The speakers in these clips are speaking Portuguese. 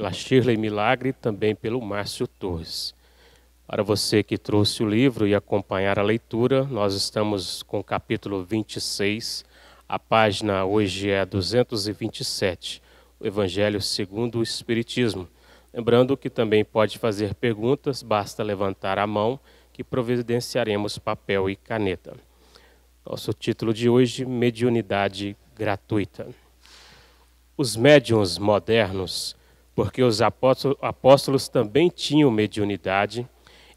pela Shirley Milagre e também pelo Márcio Torres. Para você que trouxe o livro e acompanhar a leitura, nós estamos com o capítulo 26, a página hoje é 227, o Evangelho segundo o Espiritismo. Lembrando que também pode fazer perguntas, basta levantar a mão que providenciaremos papel e caneta. Nosso título de hoje, Mediunidade Gratuita. Os médiuns modernos, porque os apóstolos também tinham mediunidade,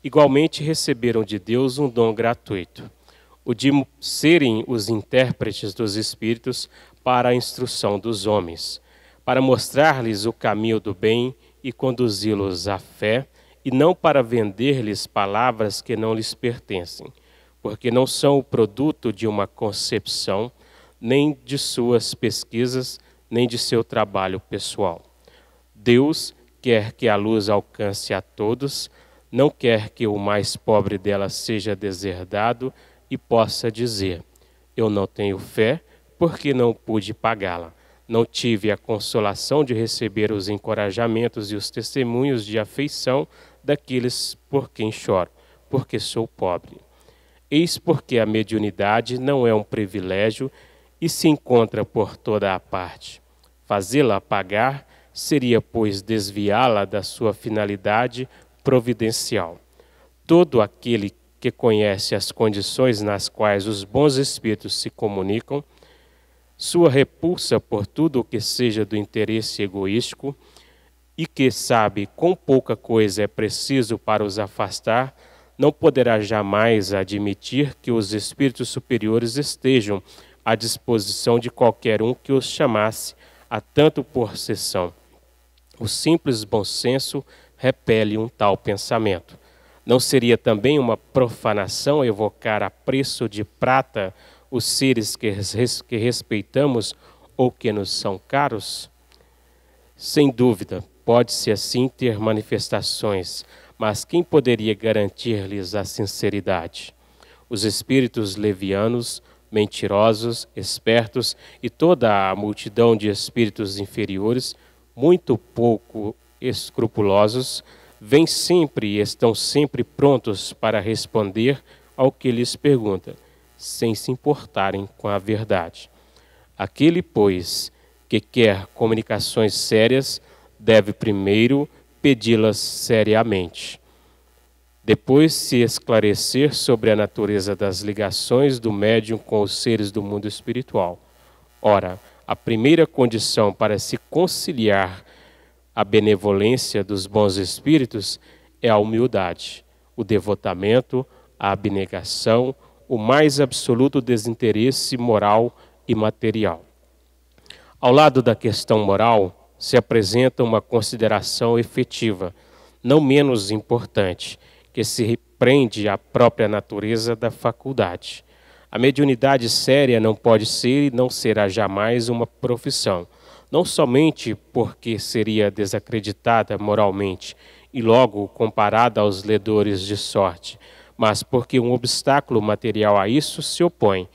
igualmente receberam de Deus um dom gratuito, o de serem os intérpretes dos Espíritos para a instrução dos homens, para mostrar-lhes o caminho do bem e conduzi-los à fé, e não para vender-lhes palavras que não lhes pertencem, porque não são o produto de uma concepção, nem de suas pesquisas, nem de seu trabalho pessoal. Deus quer que a luz alcance a todos, não quer que o mais pobre dela seja deserdado e possa dizer: eu não tenho fé porque não pude pagá-la. Não tive a consolação de receber os encorajamentos e os testemunhos de afeição daqueles por quem choro, porque sou pobre. Eis porque a mediunidade não é um privilégio e se encontra por toda a parte. Fazê-la pagar seria, pois, desviá-la da sua finalidade providencial. Todo aquele que conhece as condições nas quais os bons espíritos se comunicam, sua repulsa por tudo o que seja do interesse egoístico e que sabe quão pouca coisa é preciso para os afastar, não poderá jamais admitir que os espíritos superiores estejam à disposição de qualquer um que os chamasse a tanto possessão. O simples bom senso repele um tal pensamento. Não seria também uma profanação evocar a preço de prata os seres que respeitamos ou que nos são caros? Sem dúvida, pode-se assim ter manifestações, mas quem poderia garantir-lhes a sinceridade? Os espíritos levianos, mentirosos, espertos e toda a multidão de espíritos inferiores, muito pouco escrupulosos, vêm sempre e estão sempre prontos para responder ao que lhes pergunta, sem se importarem com a verdade. Aquele, pois, que quer comunicações sérias, deve primeiro pedi-las seriamente. Depois se esclarecer sobre a natureza das ligações do médium com os seres do mundo espiritual. Ora, a primeira condição para se conciliar a benevolência dos bons espíritos é a humildade, o devotamento, a abnegação, o mais absoluto desinteresse moral e material. Ao lado da questão moral, se apresenta uma consideração efetiva, não menos importante, que se prende à própria natureza da faculdade. A mediunidade séria não pode ser e não será jamais uma profissão, não somente porque seria desacreditada moralmente e logo comparada aos ledores de sorte, mas porque um obstáculo material a isso se opõe.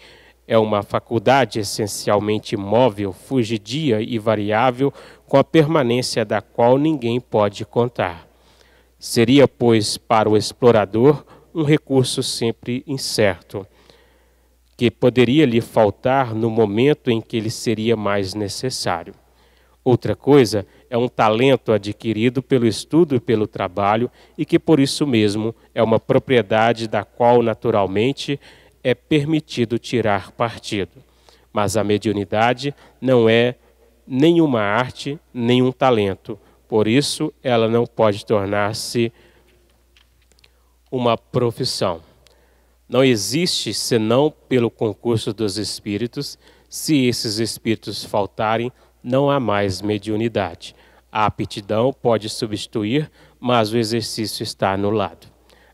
É uma faculdade essencialmente móvel, fugidia e variável, com a permanência da qual ninguém pode contar. Seria, pois, para o explorador um recurso sempre incerto, que poderia lhe faltar no momento em que ele seria mais necessário. Outra coisa é um talento adquirido pelo estudo e pelo trabalho e que por isso mesmo é uma propriedade da qual naturalmente é permitido tirar partido. Mas a mediunidade não é nenhuma arte, nenhum talento. Por isso ela não pode tornar-se uma profissão. Não existe senão pelo concurso dos espíritos. Se esses espíritos faltarem, não há mais mediunidade. A aptidão pode substituir, mas o exercício está anulado.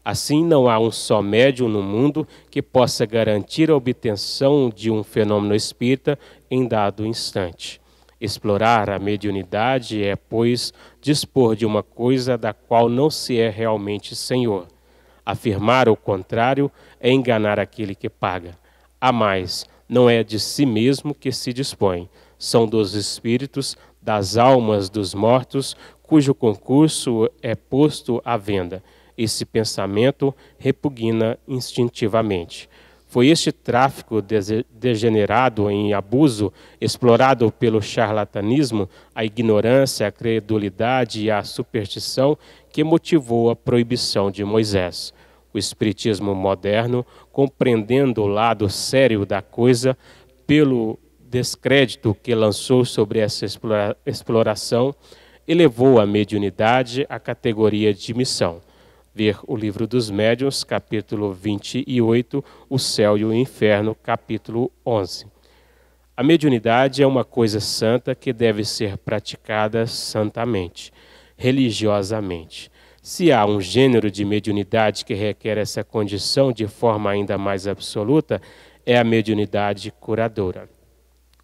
Assim, não há um só médium no mundo que possa garantir a obtenção de um fenômeno espírita em dado instante. Explorar a mediunidade é, pois, dispor de uma coisa da qual não se é realmente senhor. Afirmar o contrário é enganar aquele que paga. A mais, não é de si mesmo que se dispõe, são dos espíritos, das almas dos mortos, cujo concurso é posto à venda. Esse pensamento repugna instintivamente. Foi este tráfico degenerado em abuso, explorado pelo charlatanismo, a ignorância, a credulidade e a superstição que motivou a proibição de Moisés. O espiritismo moderno, compreendendo o lado sério da coisa, pelo descrédito que lançou sobre essa exploração, elevou a mediunidade à categoria de missão. Ver o Livro dos Médiuns, capítulo 28, O Céu e o Inferno, capítulo 11. A mediunidade é uma coisa santa que deve ser praticada santamente, religiosamente. Se há um gênero de mediunidade que requer essa condição de forma ainda mais absoluta, é a mediunidade curadora.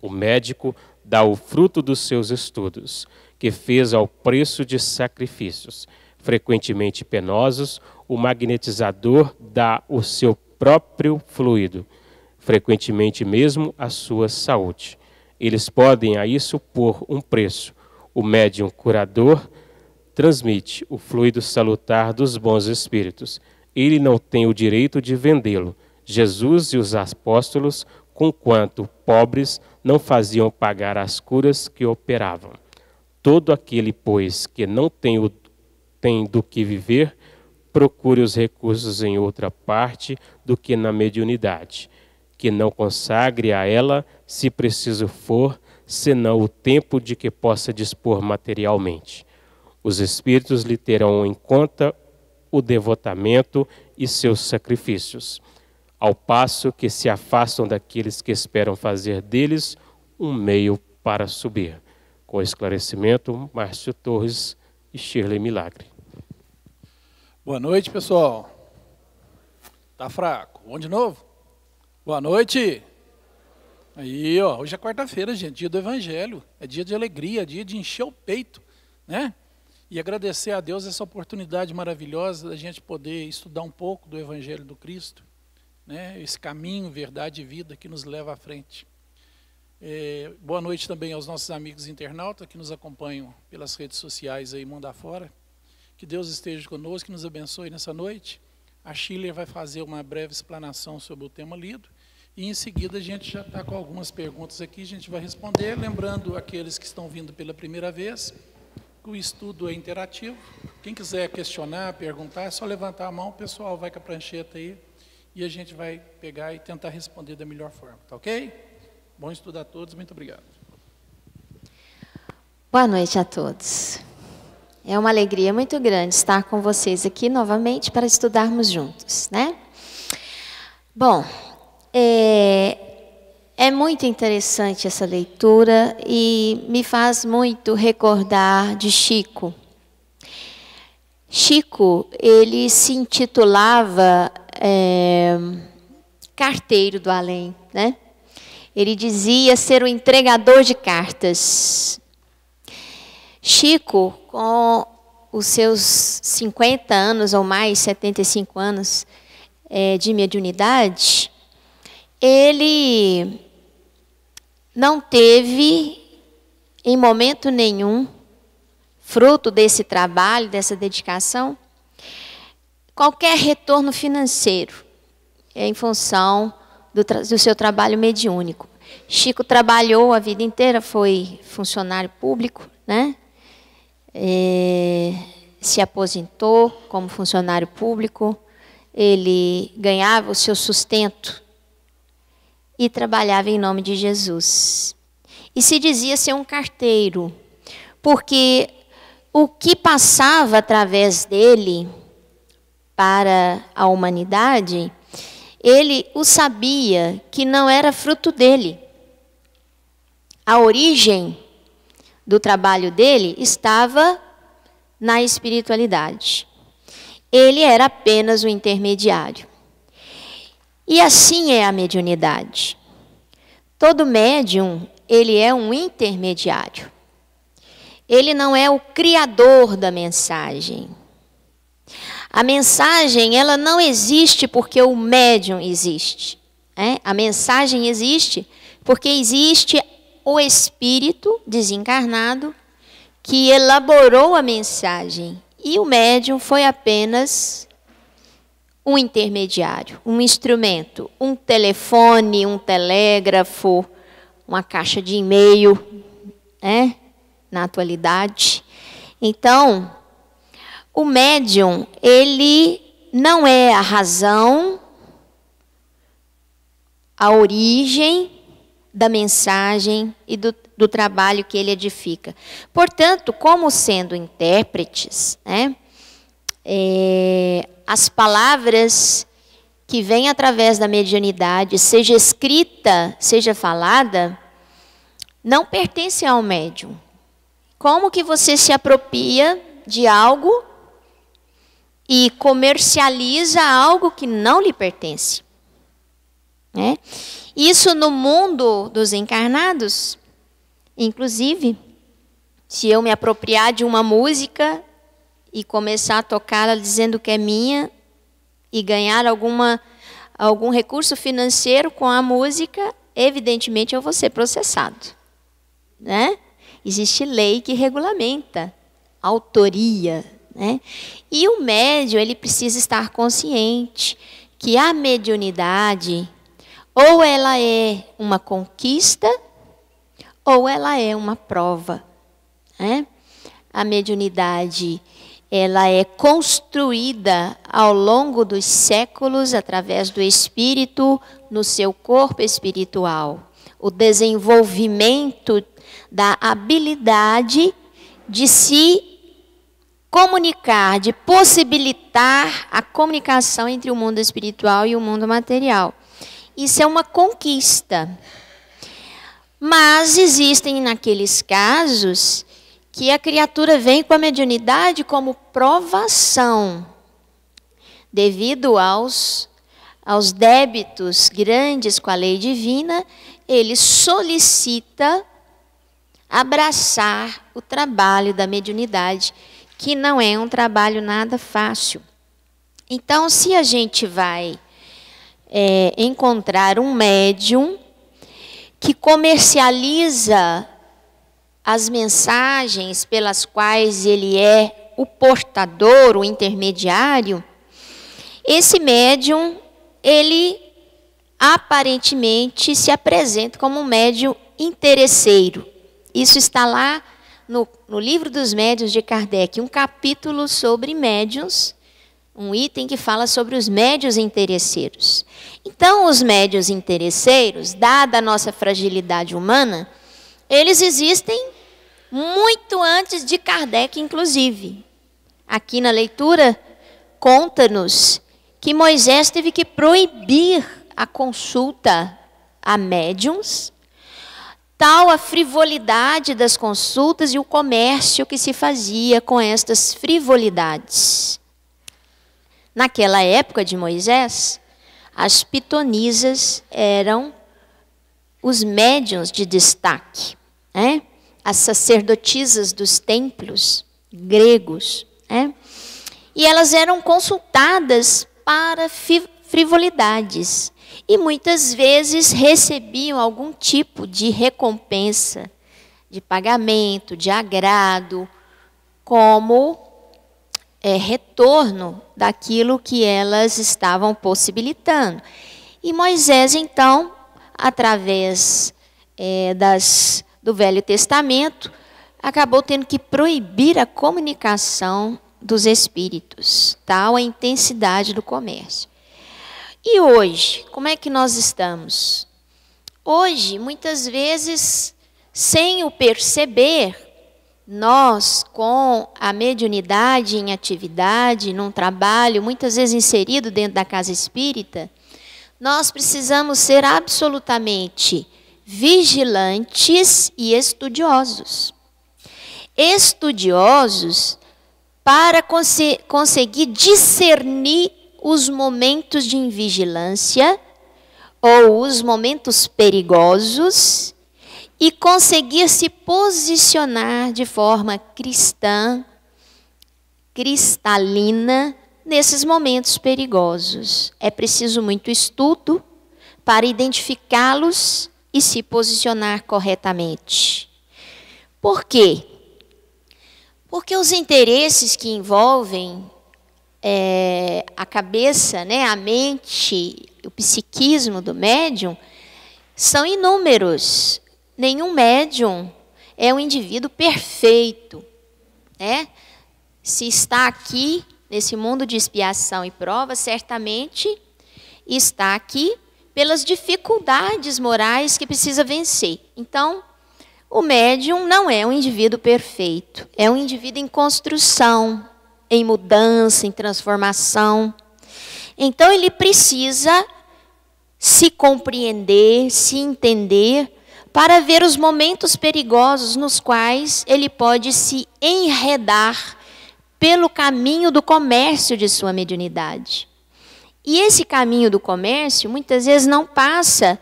O médico dá o fruto dos seus estudos, que fez ao preço de sacrifícios, frequentemente penosos. O magnetizador dá o seu próprio fluido, frequentemente mesmo a sua saúde. Eles podem a isso pôr um preço. O médium curador transmite o fluido salutar dos bons espíritos. Ele não tem o direito de vendê-lo. Jesus e os apóstolos, conquanto pobres, não faziam pagar as curas que operavam. Todo aquele, pois, que não tem do que viver, procure os recursos em outra parte do que na mediunidade, que não consagre a ela, se preciso for, senão o tempo de que possa dispor materialmente. Os espíritos lhe terão em conta o devotamento e seus sacrifícios, ao passo que se afastam daqueles que esperam fazer deles um meio para subir. Com esclarecimento, Márcio Torres e Shirley Milagre. Boa noite, pessoal. Tá fraco? Vamos de novo? Boa noite. Aí, ó, hoje é quarta-feira, gente, dia do Evangelho. É dia de alegria, dia de encher o peito, né? E agradecer a Deus essa oportunidade maravilhosa da gente poder estudar um pouco do Evangelho do Cristo, né? Esse caminho, verdade e vida que nos leva à frente. Boa noite também aos nossos amigos internautas que nos acompanham pelas redes sociais aí, mundo afora. Que Deus esteja conosco, que nos abençoe nessa noite. A Shirley vai fazer uma breve explanação sobre o tema lido. E em seguida a gente já está com algumas perguntas aqui, a gente vai responder. Lembrando aqueles que estão vindo pela primeira vez, que o estudo é interativo. Quem quiser questionar, perguntar, é só levantar a mão, o pessoal vai com a prancheta aí. E a gente vai pegar e tentar responder da melhor forma, tá ok? Bom estudo a todos, muito obrigado. Boa noite a todos. É uma alegria muito grande estar com vocês aqui novamente para estudarmos juntos, né? Bom, é muito interessante essa leitura e me faz muito recordar de Chico. Chico, ele se intitulava carteiro do além, né? Ele dizia ser o entregador de cartas. Chico, com os seus 50 anos ou mais, 75 anos de mediunidade, ele não teve, em momento nenhum, fruto desse trabalho, dessa dedicação, qualquer retorno financeiro em função do seu trabalho mediúnico. Chico trabalhou a vida inteira, foi funcionário público, né? Se aposentou como funcionário público, ele ganhava o seu sustento e trabalhava em nome de Jesus. E se dizia ser um carteiro, porque o que passava através dele para a humanidade, ele o sabia que não era fruto dele. A origem do trabalho dele estava na espiritualidade. Ele era apenas o intermediário. E assim é a mediunidade. Todo médium, ele é um intermediário. Ele não é o criador da mensagem. A mensagem, ela não existe porque o médium existe. A mensagem existe porque existe o espírito desencarnado que elaborou a mensagem. E o médium foi apenas um intermediário, um instrumento, um telefone, um telégrafo, uma caixa de e-mail, né, na atualidade. Então, o médium, ele não é a razão, a origem da mensagem e do trabalho que ele edifica. Portanto, como sendo intérpretes, né, as palavras que vêm através da mediunidade, seja escrita, seja falada, não pertencem ao médium. Como que você se apropria de algo e comercializa algo que não lhe pertence? Né? Isso no mundo dos encarnados, inclusive, se eu me apropriar de uma música e começar a tocá-la dizendo que é minha e ganhar algum recurso financeiro com a música, evidentemente eu vou ser processado. Né? Existe lei que regulamenta a autoria. Né? E o médium, ele precisa estar consciente que a mediunidade, ou ela é uma conquista, ou ela é uma prova. Né? A mediunidade, ela é construída ao longo dos séculos através do espírito no seu corpo espiritual. O desenvolvimento da habilidade de se comunicar, de possibilitar a comunicação entre o mundo espiritual e o mundo material. Isso é uma conquista. Mas existem naqueles casos que a criatura vem com a mediunidade como provação, devido aos débitos grandes com a lei divina, ele solicita abraçar o trabalho da mediunidade, que não é um trabalho nada fácil. Então, se a gente vai encontrar um médium que comercializa as mensagens pelas quais ele é o portador, o intermediário, esse médium, ele aparentemente se apresenta como um médium interesseiro. Isso está lá no livro dos médiuns de Kardec, um capítulo sobre médiuns, um item que fala sobre os médiuns interesseiros. Então, os médiuns interesseiros, dada a nossa fragilidade humana, eles existem muito antes de Kardec, inclusive. Aqui na leitura, conta-nos que Moisés teve que proibir a consulta a médiuns, tal a frivolidade das consultas e o comércio que se fazia com estas frivolidades. Naquela época de Moisés, as pitonisas eram os médiuns de destaque, né? As sacerdotisas dos templos gregos, né? E elas eram consultadas para frivolidades e muitas vezes recebiam algum tipo de recompensa, de pagamento, de agrado, como retorno daquilo que elas estavam possibilitando. E Moisés, então, através do Velho Testamento, acabou tendo que proibir a comunicação dos espíritos, tal a intensidade do comércio. E hoje, como é que nós estamos? Hoje, muitas vezes, sem o perceber, nós, com a mediunidade em atividade, num trabalho, muitas vezes inserido dentro da casa espírita, nós precisamos ser absolutamente vigilantes e estudiosos. Estudiosos para conseguir discernir os momentos de invigilância ou os momentos perigosos e conseguir se posicionar de forma cristã, cristalina, nesses momentos perigosos. É preciso muito estudo para identificá-los e se posicionar corretamente. Por quê? Porque os interesses que envolvem a cabeça, né, a mente, o psiquismo do médium, são inúmeros. Nenhum médium é um indivíduo perfeito, né? Se está aqui, nesse mundo de expiação e prova, certamente está aqui pelas dificuldades morais que precisa vencer. Então, o médium não é um indivíduo perfeito, é um indivíduo em construção, em mudança, em transformação. Então, ele precisa se compreender, se entender, para ver os momentos perigosos nos quais ele pode se enredar pelo caminho do comércio de sua mediunidade. E esse caminho do comércio, muitas vezes, não passa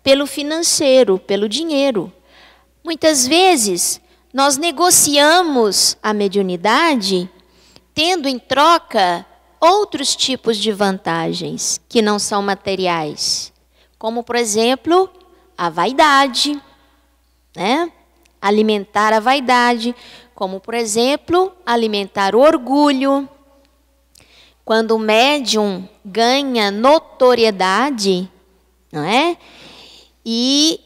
pelo financeiro, pelo dinheiro. Muitas vezes, nós negociamos a mediunidade tendo em troca outros tipos de vantagens que não são materiais. Como, por exemplo, a vaidade, né? Alimentar a vaidade. Como, por exemplo, alimentar o orgulho. Quando o médium ganha notoriedade, não é? E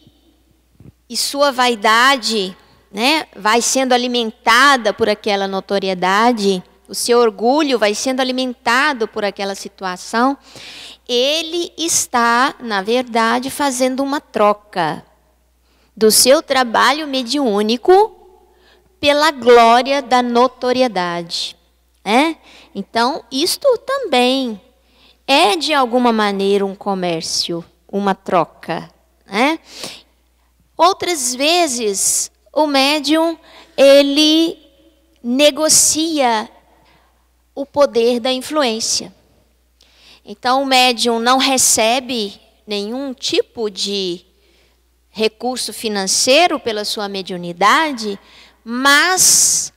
sua vaidade, né, vai sendo alimentada por aquela notoriedade, o seu orgulho vai sendo alimentado por aquela situação, ele está, na verdade, fazendo uma troca do seu trabalho mediúnico pela glória da notoriedade. Então, isto também é, de alguma maneira, um comércio, uma troca. Outras vezes, o médium, ele negocia o poder da influência. Então, o médium não recebe nenhum tipo de recurso financeiro pela sua mediunidade, mas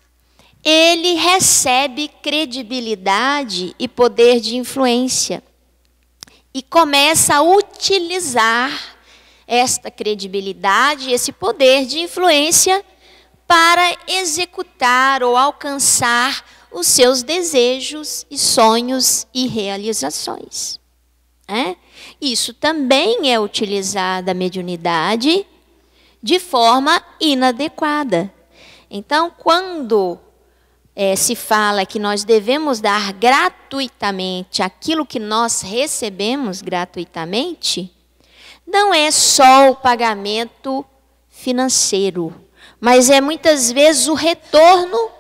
ele recebe credibilidade e poder de influência. E começa a utilizar esta credibilidade, esse poder de influência para executar ou alcançar os seus desejos e sonhos e realizações. Isso também é utilizado a mediunidade de forma inadequada. Então, quando se fala que nós devemos dar gratuitamente aquilo que nós recebemos gratuitamente, não é só o pagamento financeiro, mas é muitas vezes o retorno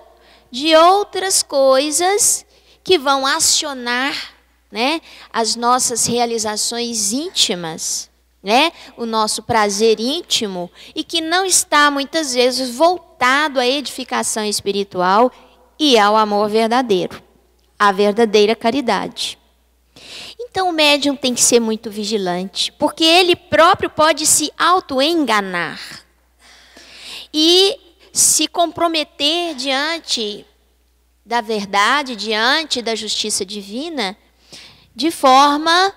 de outras coisas que vão acionar, né, as nossas realizações íntimas, né, o nosso prazer íntimo, e que não está muitas vezes voltado à edificação espiritual e ao amor verdadeiro, à verdadeira caridade. Então o médium tem que ser muito vigilante, porque ele próprio pode se auto-enganar e se comprometer diante da verdade, diante da justiça divina, de forma,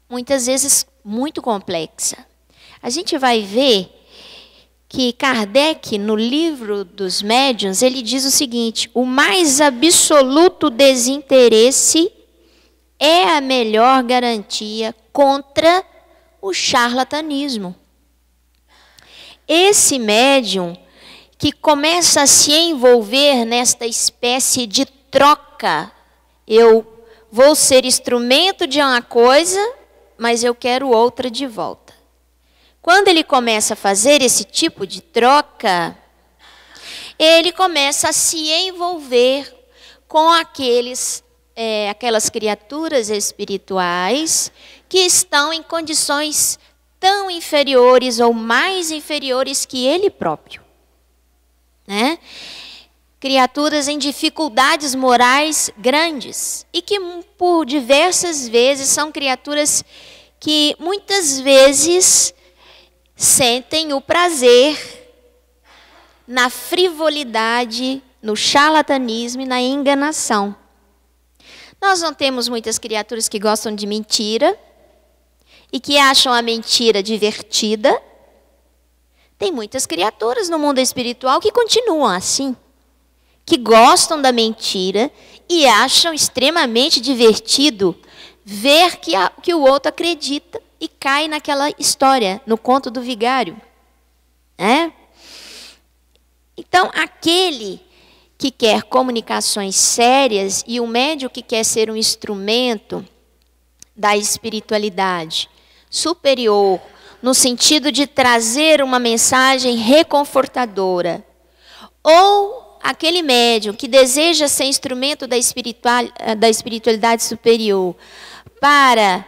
muitas vezes, muito complexa. A gente vai ver que Kardec, no livro dos médiuns, ele diz o seguinte: o mais absoluto desinteresse é a melhor garantia contra o charlatanismo. Esse médium que começa a se envolver nesta espécie de troca, eu vou ser instrumento de uma coisa, mas eu quero outra de volta. Quando ele começa a fazer esse tipo de troca, ele começa a se envolver com aquelas criaturas espirituais que estão em condições tão inferiores ou mais inferiores que ele próprio. Criaturas em dificuldades morais grandes e que por diversas vezes são criaturas que muitas vezes sentem o prazer na frivolidade, no charlatanismo e na enganação. Nós não temos muitas criaturas que gostam de mentira e que acham a mentira divertida. Tem muitas criaturas no mundo espiritual que continuam assim, que gostam da mentira e acham extremamente divertido ver que o outro acredita e cai naquela história, no conto do vigário. Então, aquele que quer comunicações sérias e o médium que quer ser um instrumento da espiritualidade superior, no sentido de trazer uma mensagem reconfortadora, ou aquele médium que deseja ser instrumento da espiritualidade superior para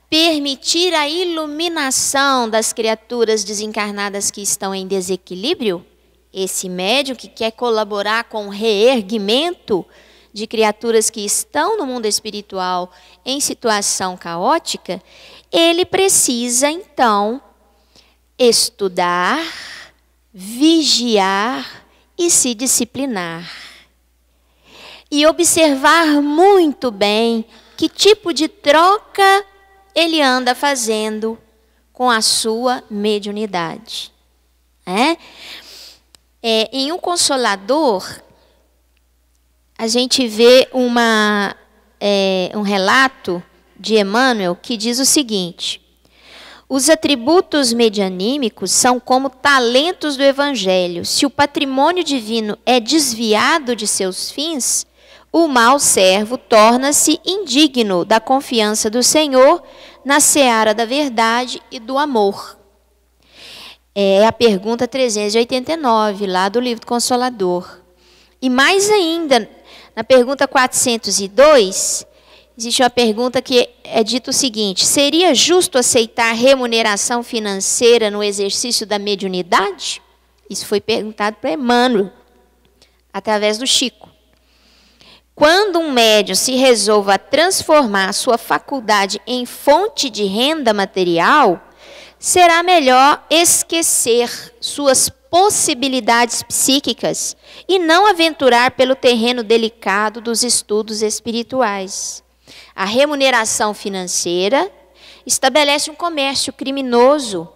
permitir a iluminação das criaturas desencarnadas que estão em desequilíbrio, esse médium que quer colaborar com o reerguimento de criaturas que estão no mundo espiritual em situação caótica, ele precisa, então, estudar, vigiar e se disciplinar. E observar muito bem que tipo de troca ele anda fazendo com a sua mediunidade. Em Um Consolador, a gente vê um relato de Emmanuel que diz o seguinte: os atributos medianímicos são como talentos do Evangelho. Se o patrimônio divino é desviado de seus fins, o mau servo torna-se indigno da confiança do Senhor na seara da verdade e do amor. É a pergunta 389, lá do Livro do Consolador. E mais ainda, na pergunta 402, existe uma pergunta que é dito o seguinte: seria justo aceitar remuneração financeira no exercício da mediunidade? Isso foi perguntado para Emmanuel, através do Chico. Quando um médium se resolva a transformar sua faculdade em fonte de renda material, será melhor esquecer suas possibilidades psíquicas e não aventurar pelo terreno delicado dos estudos espirituais. A remuneração financeira estabelece um comércio criminoso,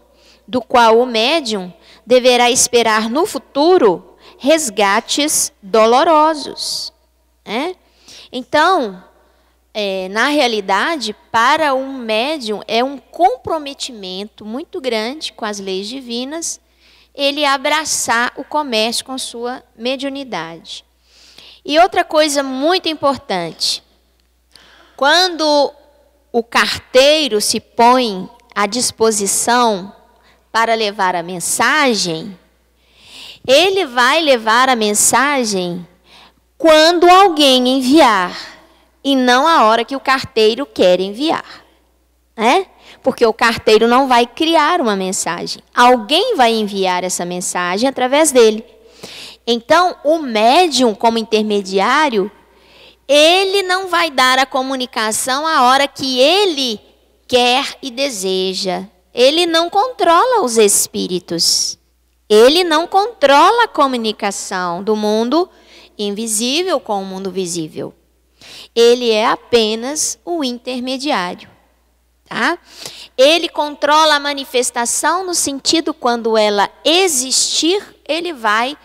do qual o médium deverá esperar no futuro resgates dolorosos. Então, na realidade, para um médium é um comprometimento muito grande com as leis divinas ele abraçar o comércio com sua mediunidade. E outra coisa muito importante, quando o carteiro se põe à disposição para levar a mensagem, ele vai levar a mensagem quando alguém enviar, e não a hora que o carteiro quer enviar. Porque o carteiro não vai criar uma mensagem. Alguém vai enviar essa mensagem através dele. Então, o médium, como intermediário, ele não vai dar a comunicação a hora que ele quer e deseja. Ele não controla os espíritos. Ele não controla a comunicação do mundo invisível com o mundo visível. Ele é apenas o intermediário. Ele controla a manifestação no sentido, quando ela existir, ele vai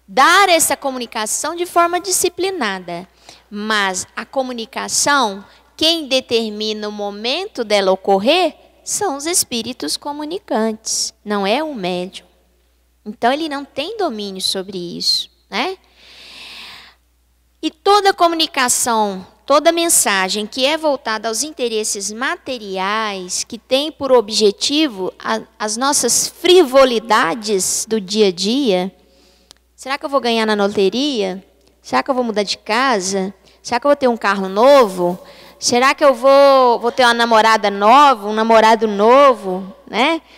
dar essa comunicação de forma disciplinada. Mas a comunicação, quem determina o momento dela ocorrer, são os espíritos comunicantes, não é o médium. Então, ele não tem domínio sobre isso. E toda comunicação, toda mensagem que é voltada aos interesses materiais, que tem por objetivo as nossas frivolidades do dia a dia, será que eu vou ganhar na loteria? Será que eu vou mudar de casa? Será que eu vou ter um carro novo? Será que eu vou ter uma namorada nova, um namorado novo?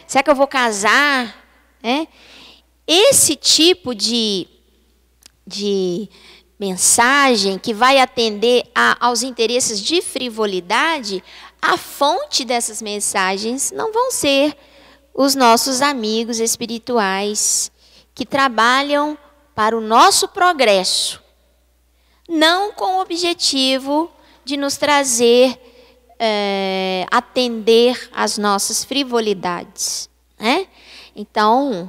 Será que eu vou casar? Esse tipo de mensagem que vai atender aos interesses de frivolidade, a fonte dessas mensagens não vão ser os nossos amigos espirituais que trabalham para o nosso progresso, não com o objetivo de nos trazer, atender às nossas frivolidades. Então,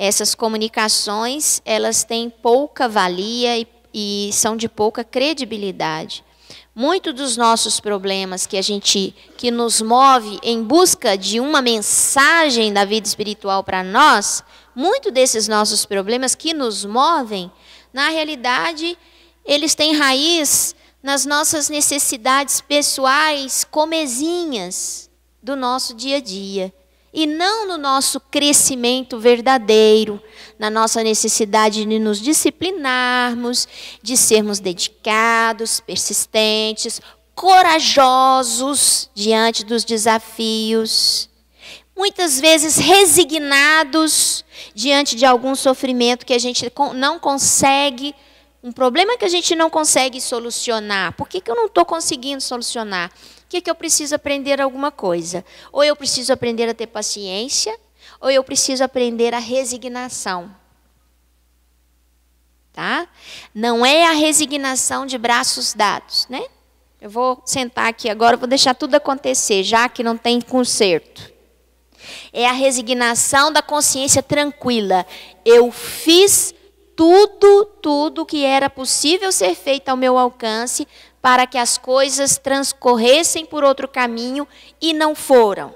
essas comunicações, elas têm pouca valia e são de pouca credibilidade. Muitos dos nossos problemas que nos move em busca de uma mensagem da vida espiritual para nós, muitos desses nossos problemas que nos movem, na realidade, eles têm raiz nas nossas necessidades pessoais, comezinhas do nosso dia a dia. E não no nosso crescimento verdadeiro, na nossa necessidade de nos disciplinarmos, de sermos dedicados, persistentes, corajosos diante dos desafios. Muitas vezes resignados diante de algum sofrimento que a gente não consegue, um problema que a gente não consegue solucionar. Por que eu não estou conseguindo solucionar? O que eu preciso aprender alguma coisa? Ou eu preciso aprender a ter paciência, ou eu preciso aprender a resignação. Tá? Não é a resignação de braços dados, né? Eu vou sentar aqui agora, vou deixar tudo acontecer, já que não tem conserto. É a resignação da consciência tranquila. Eu fiz tudo que era possível ser feito ao meu alcance para que as coisas transcorressem por outro caminho e não foram.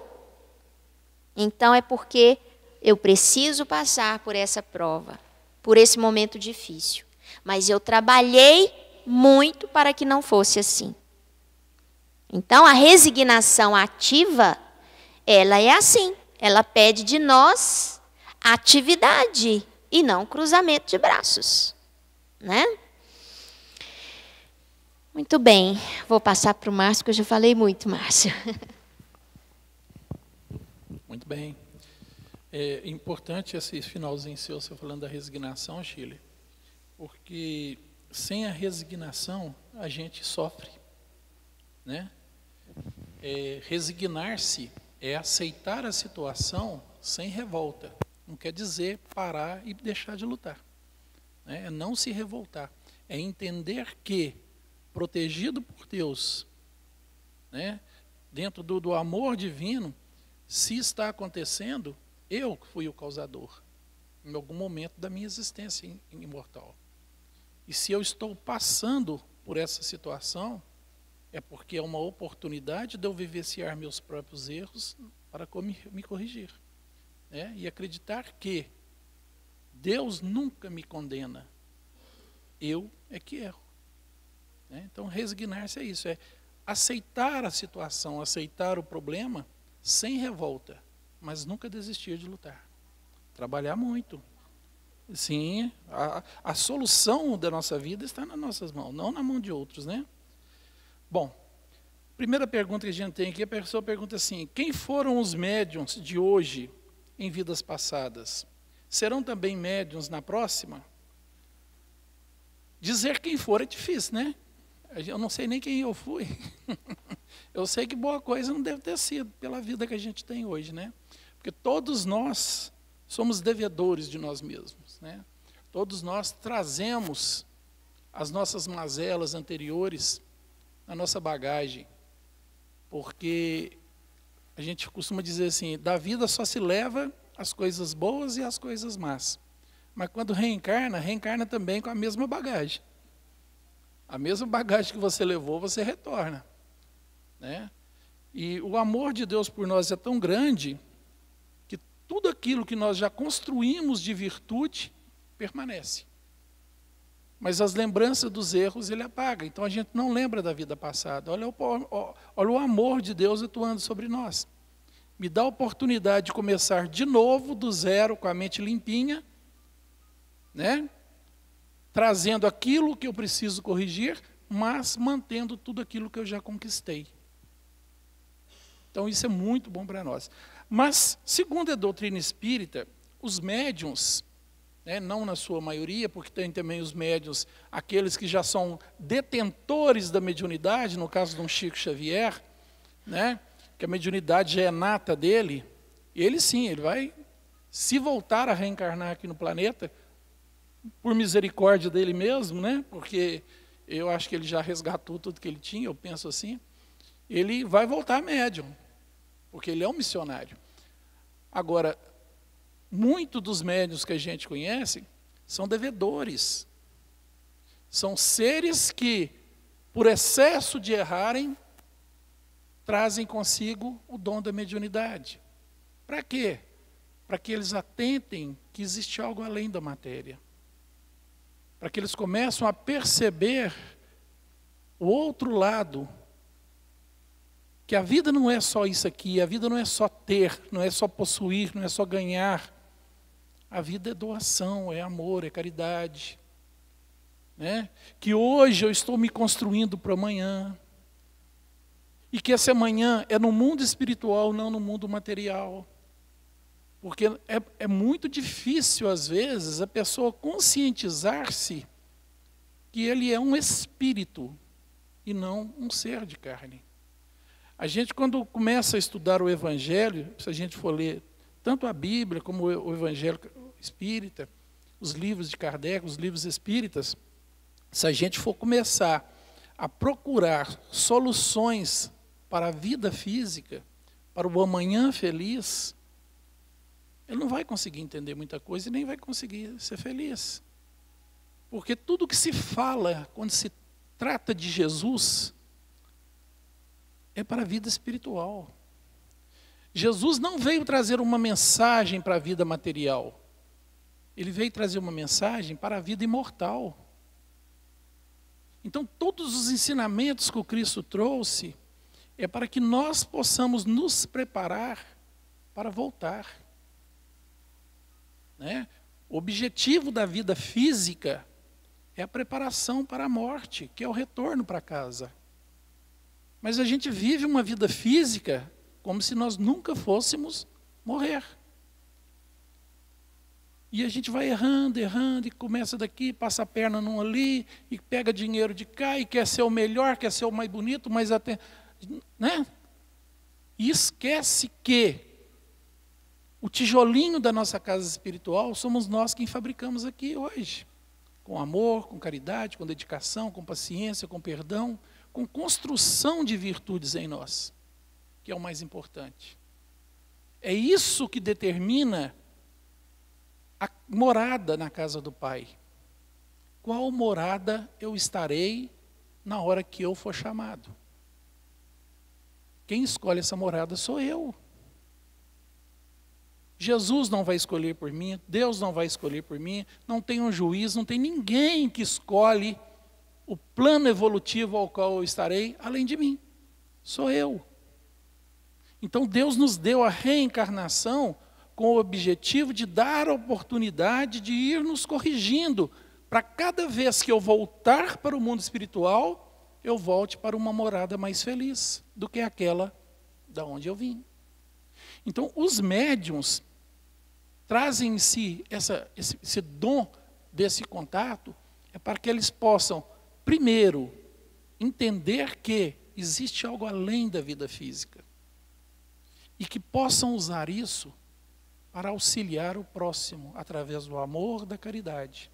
Então é porque eu preciso passar por essa prova, por esse momento difícil. Mas eu trabalhei muito para que não fosse assim. Então a resignação ativa, ela é assim. Ela pede de nós atividade e não cruzamento de braços, né? Muito bem, vou passar para o Márcio, que eu já falei muito, Márcio. Muito bem. É importante esse finalzinho seu, você falando da resignação, Chile, porque sem a resignação a gente sofre, né? Resignar-se é aceitar a situação sem revolta. Não quer dizer parar e deixar de lutar, né? É não se revoltar. É entender que, protegido por Deus, né, dentro do amor divino, se está acontecendo, eu fui o causador, em algum momento da minha existência imortal. E se eu estou passando por essa situação, é porque é uma oportunidade de eu vivenciar meus próprios erros para me corrigir, né? E acreditar que Deus nunca me condena, eu é que erro. Então, resignar-se é isso, é aceitar a situação, aceitar o problema sem revolta, mas nunca desistir de lutar. Trabalhar muito. Sim, a solução da nossa vida está nas nossas mãos, não na mão de outros, né? Bom, primeira pergunta que a gente tem aqui, a pessoa pergunta assim: quem foram os médiuns de hoje em vidas passadas? Serão também médiuns na próxima? Dizer quem for é difícil, né? Eu não sei nem quem eu fui. Eu sei que boa coisa não deve ter sido pela vida que a gente tem hoje, né? Porque todos nós somos devedores de nós mesmos, né? Todos nós trazemos as nossas mazelas anteriores na nossa bagagem. Porque a gente costuma dizer assim, da vida só se leva as coisas boas e as coisas más. Mas quando reencarna, reencarna também com a mesma bagagem. A mesma bagagem que você levou, você retorna, né? E o amor de Deus por nós é tão grande que tudo aquilo que nós já construímos de virtude permanece. Mas as lembranças dos erros ele apaga. Então a gente não lembra da vida passada. Olha o amor de Deus atuando sobre nós. Me dá a oportunidade de começar de novo, do zero, com a mente limpinha, né? Trazendo aquilo que eu preciso corrigir, mas mantendo tudo aquilo que eu já conquistei. Então isso é muito bom para nós. Mas, segundo a doutrina espírita, os médiuns, né, não na sua maioria, porque tem também os médiuns, aqueles que já são detentores da mediunidade, no caso de um Chico Xavier, né, que a mediunidade já é nata dele, ele sim, ele vai se voltar a reencarnar aqui no planeta, por misericórdia dele mesmo, né? Porque eu acho que ele já resgatou tudo que ele tinha, eu penso assim, ele vai voltar médium, porque ele é um missionário. Agora, muitos dos médiuns que a gente conhece são devedores. São seres que, por excesso de errarem, trazem consigo o dom da mediunidade. Para quê? Para que eles atentem que existe algo além da matéria. Para que eles começem a perceber o outro lado, que a vida não é só isso aqui, a vida não é só ter, não é só possuir, não é só ganhar. A vida é doação, é amor, é caridade. Né? Que hoje eu estou me construindo para amanhã. E que esse amanhã é no mundo espiritual, não no mundo material. Porque é muito difícil, às vezes, a pessoa conscientizar-se que ele é um espírito e não um ser de carne. A gente, quando começa a estudar o Evangelho, se a gente for ler tanto a Bíblia como o Evangelho espírita, os livros de Kardec, os livros espíritas, se a gente for começar a procurar soluções para a vida física, para o amanhã feliz, ele não vai conseguir entender muita coisa e nem vai conseguir ser feliz. Porque tudo que se fala, quando se trata de Jesus, é para a vida espiritual. Jesus não veio trazer uma mensagem para a vida material. Ele veio trazer uma mensagem para a vida imortal. Então, todos os ensinamentos que o Cristo trouxe é para que nós possamos nos preparar para voltar. Né? O objetivo da vida física é a preparação para a morte, que é o retorno para casa. Mas a gente vive uma vida física como se nós nunca fôssemos morrer. E a gente vai errando, e começa daqui, passa a perna num ali, e pega dinheiro de cá, e quer ser o melhor, quer ser o mais bonito, mas até... Né? E esquece que o tijolinho da nossa casa espiritual somos nós quem fabricamos aqui hoje. Com amor, com caridade, com dedicação, com paciência, com perdão, com construção de virtudes em nós, que é o mais importante. É isso que determina a morada na casa do Pai. Qual morada eu estarei na hora que eu for chamado? Quem escolhe essa morada sou eu. Jesus não vai escolher por mim, Deus não vai escolher por mim, não tem um juiz, não tem ninguém que escolhe o plano evolutivo ao qual eu estarei, além de mim. Sou eu. Então Deus nos deu a reencarnação com o objetivo de dar a oportunidade de ir nos corrigindo, para cada vez que eu voltar para o mundo espiritual, eu volte para uma morada mais feliz do que aquela da onde eu vim. Então, os médiuns trazem em si esse dom desse contato, é para que eles possam, primeiro, entender que existe algo além da vida física, e que possam usar isso para auxiliar o próximo, através do amor, da caridade.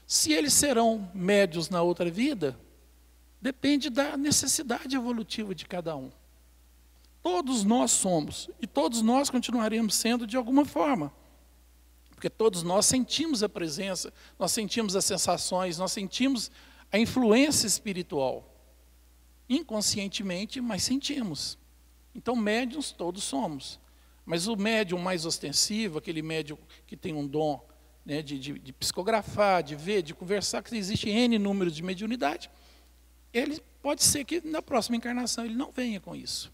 Se eles serão médiuns na outra vida, depende da necessidade evolutiva de cada um. Todos nós somos, e todos nós continuaremos sendo de alguma forma. Porque todos nós sentimos a presença, nós sentimos as sensações, nós sentimos a influência espiritual. Inconscientemente, mas sentimos. Então, médiuns todos somos. Mas o médium mais ostensivo, aquele médium que tem um dom, né, de psicografar, de ver, de conversar, que existe N números de mediunidade, ele pode ser que na próxima encarnação ele não venha com isso.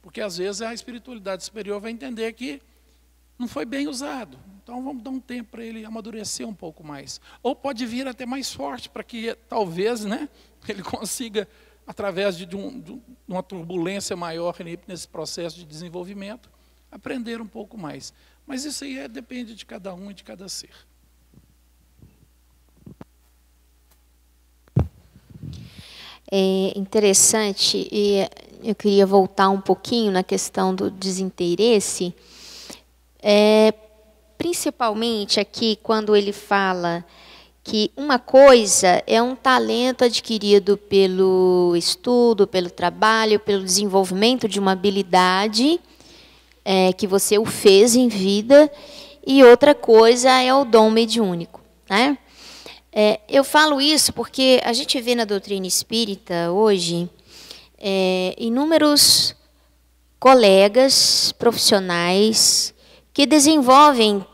Porque às vezes a espiritualidade superior vai entender que não foi bem usado. Então vamos dar um tempo para ele amadurecer um pouco mais. Ou pode vir até mais forte, para que talvez, né, ele consiga, através de uma turbulência maior nesse processo de desenvolvimento, aprender um pouco mais. Mas isso aí depende de cada um e de cada ser. É interessante, e eu queria voltar um pouquinho na questão do desinteresse, principalmente aqui quando ele fala que uma coisa é um talento adquirido pelo estudo, pelo trabalho, pelo desenvolvimento de uma habilidade que você o fez em vida, e outra coisa é o dom mediúnico, né? Eu falo isso porque a gente vê na doutrina espírita hoje inúmeros colegas profissionais que desenvolvem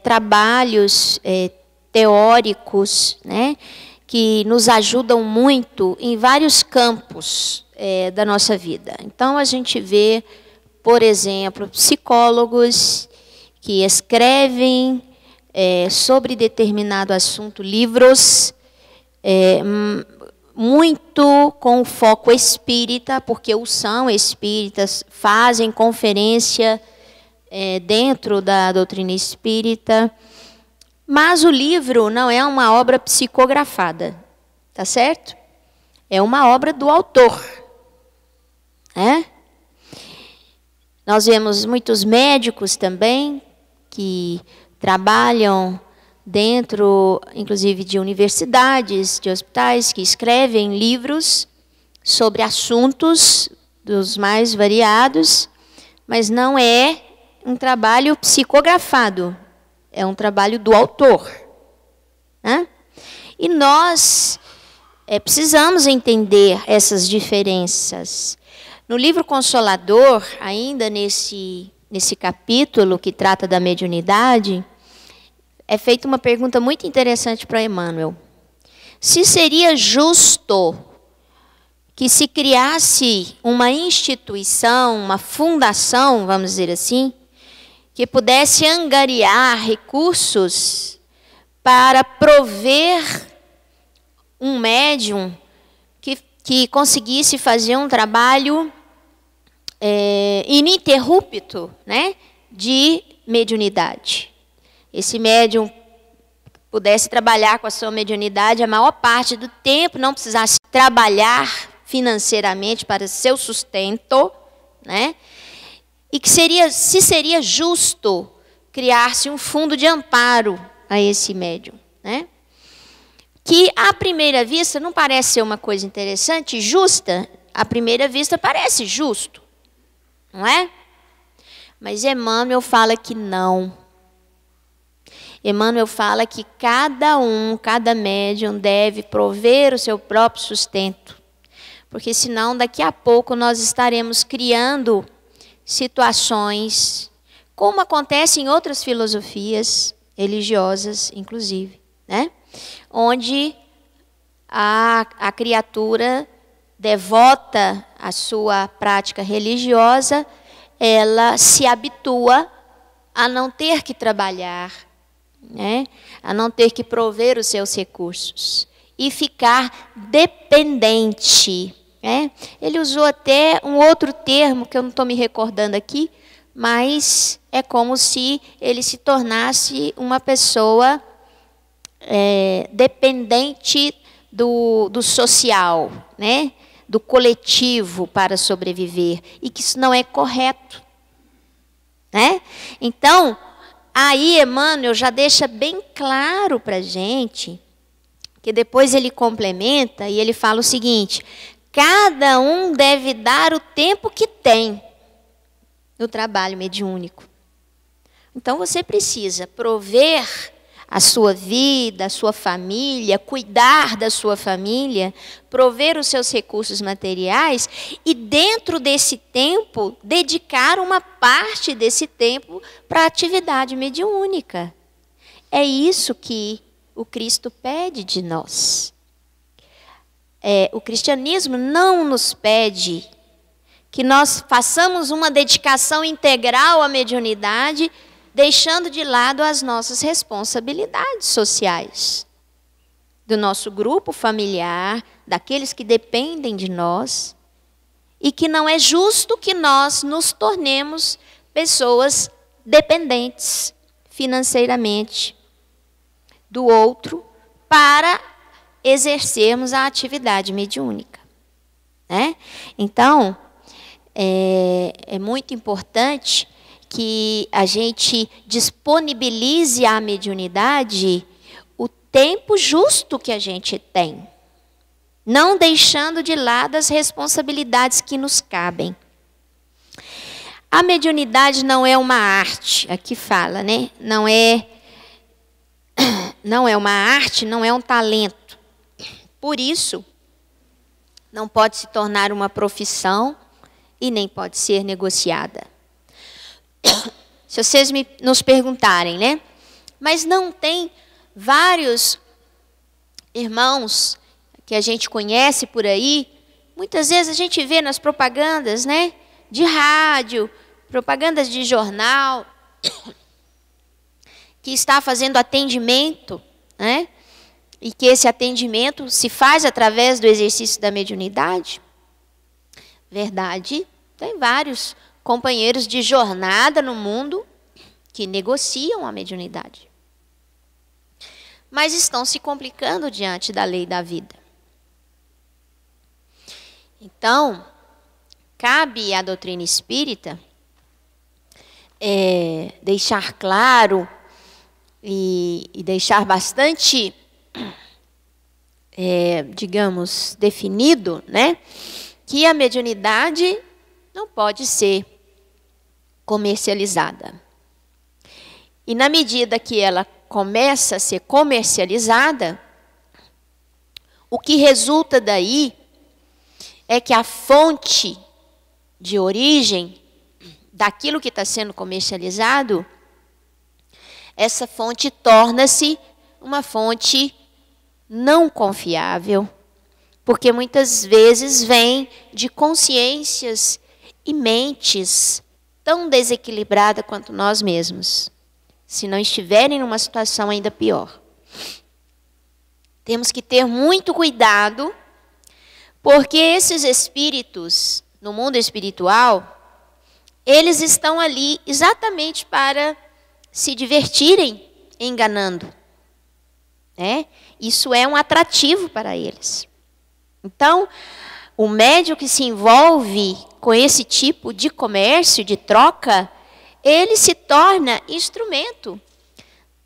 trabalhos teóricos, né, que nos ajudam muito em vários campos da nossa vida. Então, a gente vê, por exemplo, psicólogos que escrevem sobre determinado assunto livros, muito com foco espírita, porque são espíritas, fazem conferência dentro da doutrina espírita, mas o livro não é uma obra psicografada, tá certo? É uma obra do autor. Nós vemos muitos médicos também que trabalham dentro, inclusive, de universidades, de hospitais, que escrevem livros sobre assuntos dos mais variados, mas não é um trabalho psicografado, é um trabalho do autor. E nós precisamos entender essas diferenças. No livro Consolador, ainda nesse capítulo que trata da mediunidade, é feita uma pergunta muito interessante para Emmanuel. Se seria justo que se criasse uma instituição, uma fundação, vamos dizer assim, que pudesse angariar recursos para prover um médium que conseguisse fazer um trabalho ininterrupto, né, de mediunidade. Esse médium pudesse trabalhar com a sua mediunidade a maior parte do tempo, não precisasse trabalhar financeiramente para seu sustento, né? E que se seria justo criar-se um fundo de amparo a esse médium, né? Que à primeira vista não parece ser uma coisa interessante, justa, à primeira vista parece justo, não é? Mas Emmanuel fala que não. Emmanuel fala que cada médium deve prover o seu próprio sustento, porque senão daqui a pouco nós estaremos criando situações, como acontece em outras filosofias religiosas, inclusive, né? Onde a criatura devota à sua prática religiosa, ela se habitua a não ter que trabalhar, né? A não ter que prover os seus recursos e ficar dependente, né? Ele usou até um outro termo que eu não estou me recordando aqui, mas é como se ele se tornasse uma pessoa dependente do social, né? Do coletivo para sobreviver, e que isso não é correto, né? Então, aí Emmanuel já deixa bem claro para a gente, que depois ele complementa e ele fala o seguinte: cada um deve dar o tempo que tem no trabalho mediúnico. Então você precisa prover a sua vida, a sua família, cuidar da sua família, prover os seus recursos materiais e, dentro desse tempo, dedicar uma parte desse tempo para a atividade mediúnica. É isso que o Cristo pede de nós. O cristianismo não nos pede que nós façamos uma dedicação integral à mediunidade, deixando de lado as nossas responsabilidades sociais, do nosso grupo familiar, daqueles que dependem de nós, e que não é justo que nós nos tornemos pessoas dependentes financeiramente do outro para exercermos a atividade mediúnica, né? Então, é muito importante que a gente disponibilize à mediunidade o tempo justo que a gente tem, não deixando de lado as responsabilidades que nos cabem. A mediunidade não é uma arte, aqui fala, né? Não é uma arte, não é um talento. Por isso, não pode se tornar uma profissão e nem pode ser negociada. Se vocês nos perguntarem, né? Mas não tem vários irmãos que a gente conhece por aí? Muitas vezes a gente vê nas propagandas, né? De rádio, propagandas de jornal, que está fazendo atendimento, né? E que esse atendimento se faz através do exercício da mediunidade. Verdade, tem vários companheiros de jornada no mundo que negociam a mediunidade. Mas estão se complicando diante da lei da vida. Então, cabe à doutrina espírita deixar claro e deixar bastante, digamos, definido, né, que a mediunidade não pode ser comercializada. E na medida que ela começa a ser comercializada, o que resulta daí é que a fonte de origem daquilo que está sendo comercializado, essa fonte torna-se uma fonte não confiável, porque muitas vezes vem de consciências e mentes tão desequilibradas quanto nós mesmos, se não estiverem numa situação ainda pior. Temos que ter muito cuidado, porque esses espíritos, no mundo espiritual, eles estão ali exatamente para se divertirem enganando. Isso é um atrativo para eles. Então, o médium que se envolve com esse tipo de comércio, de troca, ele se torna instrumento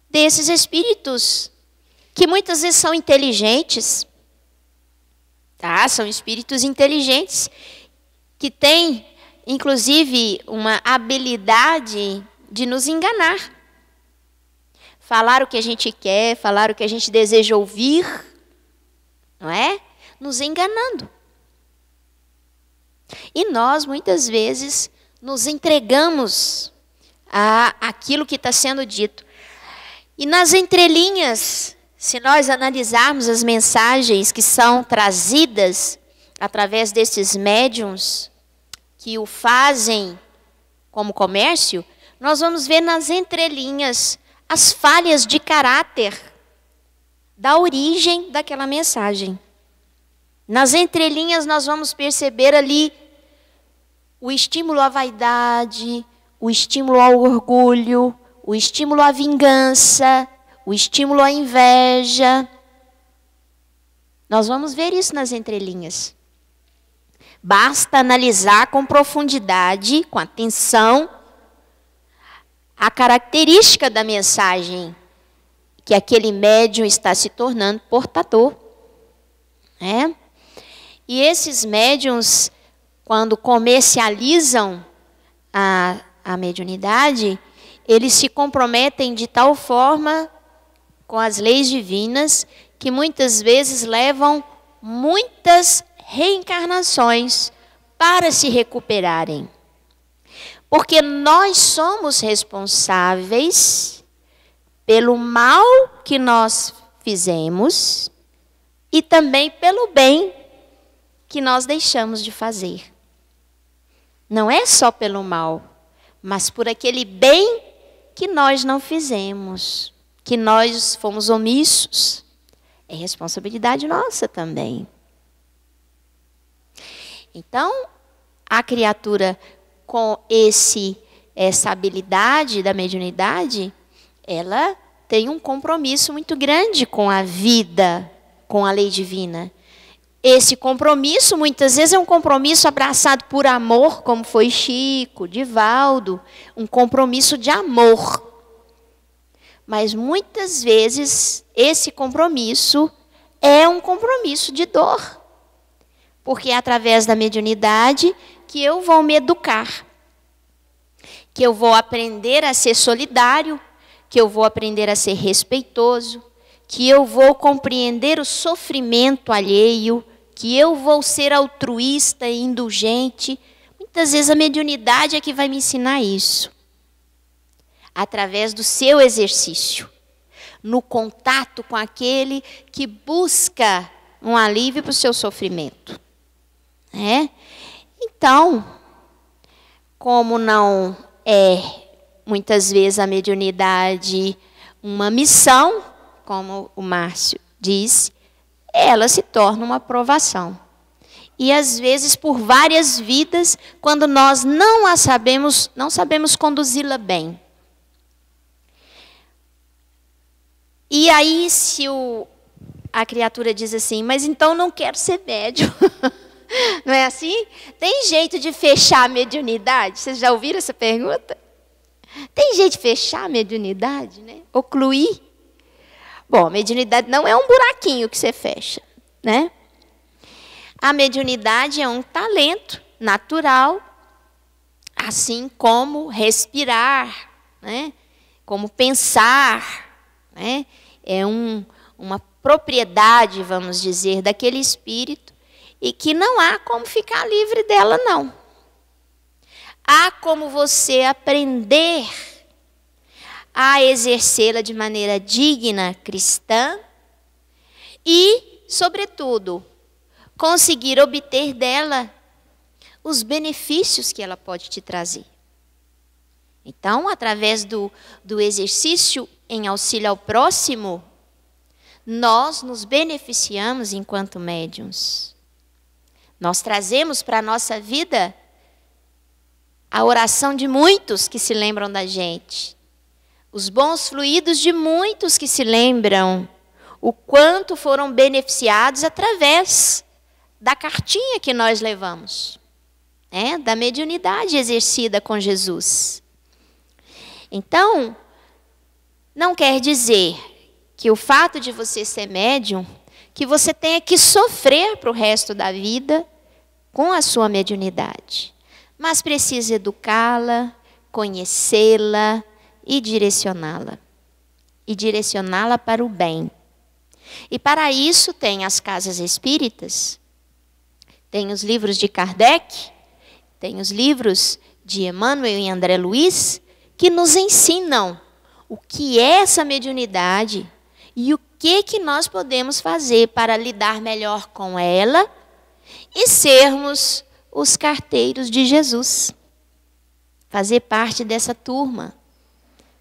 desses espíritos que muitas vezes são inteligentes, tá? São espíritos inteligentes que têm, inclusive, uma habilidade de nos enganar. Falar o que a gente quer, falar o que a gente deseja ouvir, não é? Nos enganando. E nós, muitas vezes, nos entregamos àquilo que está sendo dito. E nas entrelinhas, se nós analisarmos as mensagens que são trazidas através desses médiuns que o fazem como comércio, nós vamos ver nas entrelinhas as falhas de caráter da origem daquela mensagem. Nas entrelinhas nós vamos perceber ali o estímulo à vaidade, o estímulo ao orgulho, o estímulo à vingança, o estímulo à inveja. Nós vamos ver isso nas entrelinhas. Basta analisar com profundidade, com atenção, a característica da mensagem que aquele médium está se tornando portador. E esses médiuns, quando comercializam a mediunidade, eles se comprometem de tal forma com as leis divinas que muitas vezes levam muitas reencarnações para se recuperarem. Porque nós somos responsáveis pelo mal que nós fizemos e também pelo bem que nós deixamos de fazer. Não é só pelo mal, mas por aquele bem que nós não fizemos, que nós fomos omissos. É responsabilidade nossa também. Então, a criatura com essa habilidade da mediunidade, ela tem um compromisso muito grande com a vida, com a lei divina. Esse compromisso, muitas vezes, é um compromisso abraçado por amor, como foi Chico, Divaldo, um compromisso de amor. Mas, muitas vezes, esse compromisso é um compromisso de dor. Porque é através da mediunidade que eu vou me educar. que eu vou aprender a ser solidário, que eu vou aprender a ser respeitoso, que eu vou compreender o sofrimento alheio, que eu vou ser altruísta e indulgente. Muitas vezes a mediunidade é que vai me ensinar isso. Através do seu exercício, no contato com aquele que busca um alívio para o seu sofrimento. Então, como não é muitas vezes a mediunidade uma missão, como o Márcio disse, ela se torna uma provação. E às vezes por várias vidas, quando nós não sabemos conduzi-la bem. E aí se a criatura diz assim, mas então não quero ser médium. Não é assim? Tem jeito de fechar a mediunidade? Vocês já ouviram essa pergunta? Tem jeito de fechar a mediunidade, né? Ocluir? Bom, a mediunidade não é um buraquinho que você fecha, né? A mediunidade é um talento natural, assim como respirar, né? Como pensar, né? É uma propriedade, vamos dizer, daquele espírito, e que não há como ficar livre dela, não. Há como você aprender a exercê-la de maneira digna, cristã, e, sobretudo, conseguir obter dela os benefícios que ela pode te trazer. Então, através do exercício em auxílio ao próximo, nós nos beneficiamos enquanto médiuns. Nós trazemos para a nossa vida a oração de muitos que se lembram da gente, os bons fluidos de muitos que se lembram o quanto foram beneficiados através da cartinha que nós levamos, da mediunidade exercida com Jesus. Então, não quer dizer que o fato de você ser médium, que você tenha que sofrer para o resto da vida com a sua mediunidade. Mas precisa educá-la, conhecê-la e direcioná-la. E direcioná-la para o bem. E para isso tem as casas espíritas, tem os livros de Kardec, tem os livros de Emmanuel e André Luiz, que nos ensinam o que é essa mediunidade e o que nós podemos fazer para lidar melhor com ela e sermos os carteiros de Jesus. Fazer parte dessa turma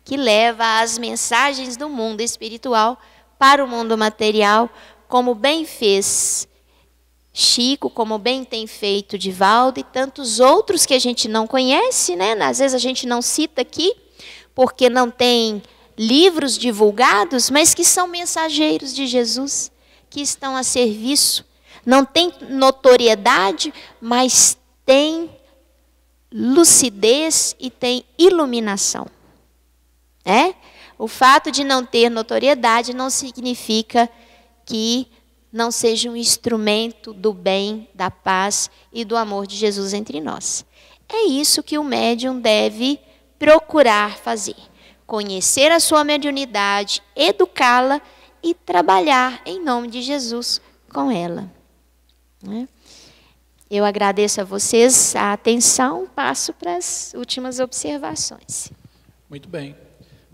que leva as mensagens do mundo espiritual para o mundo material, como bem fez Chico, como bem tem feito Divaldo e tantos outros que a gente não conhece, né? Às vezes a gente não cita aqui, porque não tem livros divulgados, mas que são mensageiros de Jesus, que estão a serviço. Não tem notoriedade, mas tem lucidez e tem iluminação. O fato de não ter notoriedade não significa que não seja um instrumento do bem, da paz e do amor de Jesus entre nós. É isso que o médium deve procurar fazer. Conhecer a sua mediunidade, educá-la e trabalhar em nome de Jesus com ela. Eu agradeço a vocês a atenção, passo para as últimas observações. Muito bem.